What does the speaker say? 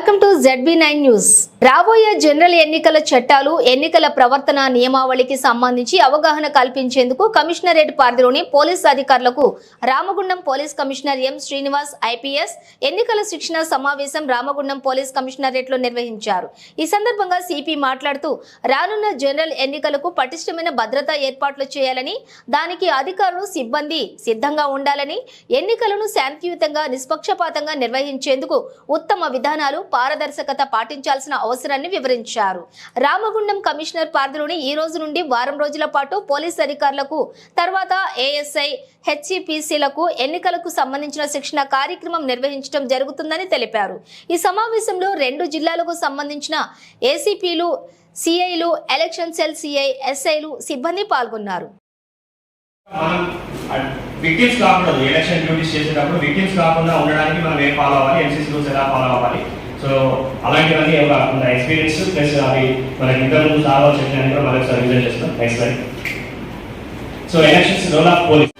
Welcome to ZB9 news. రాబోయే general ఎన్నికల చట్టాలు, ఎన్నికల ప్రవర్తన నియమావళికి సంబంధించి అవగాహన కల్పించేందుకు కమిషనరేట్ పరిధిలోని పోలీస్ అధికారులకు Ramagundam police commissioner M Srinivas IPS ఎన్నికల శిక్షణ సమావేశం రామగుండం పోలీస్ కమిషనరేట్లో నిర్వహించారు. ఈ సందర్భంగా సిపి మాట్లాడుతూ రానున్న జనరల్ ఎన్నికలకు పటిష్టమైన భద్రతా ఏర్పాట్లు చేయాలని, దానికి అధికారులు సిబ్బంది సిద్ధంగా ఉండాలని, ఎన్నికలను శాంతియుతంగా నిష్పక్షపాతంగా నిర్వహించేందుకు ఉత్తమ విధానాలు, పారదర్శకత పాటించాల్సిన అవసరాన్ని వివరించారు. రామగుండం కమిషనర్ పరిధిలోని ఈ రోజు నుండి వారం రోజుల పాటు పోలీస్ అధికారులకు, తర్వాత ఏఎస్ఐ, హెచ్సిపిసిలకు ఎన్నికలకు సంబంధించిన శిక్షణ కార్యక్రమం నిర్వహించడం జరుగుతుందని తెలిపారు. ఈ సమావేశంలో 2 జిల్లాలకు సంబంధించిన ఏసీపీలు, సిఐలు, ఎలక్షన్ సెల్ సిఐ, ఎస్ఐలు, సిబ్బంది పాల్గొన్నారు. విక్టిమ్స్ కాకుండా ఎలక్షన్ డ్యూటీస్ చేసేటప్పుడు విక్టిమ్స్ కాకుండా ఉండడానికి మనం ఏం ఫాలో అవ్వాలి, ఎంసీసీ రూల్స్ ఎలా ఫాలో అవ్వాలి, సో అలాంటివన్నీ ఒక ఎక్స్పీరియన్స్ ప్లస్ అవి మనకి ఇంతకుముందు చాలా చెప్పినవి కూడా మనకి రివిజన్ చేస్తాం. Next so elections role of police.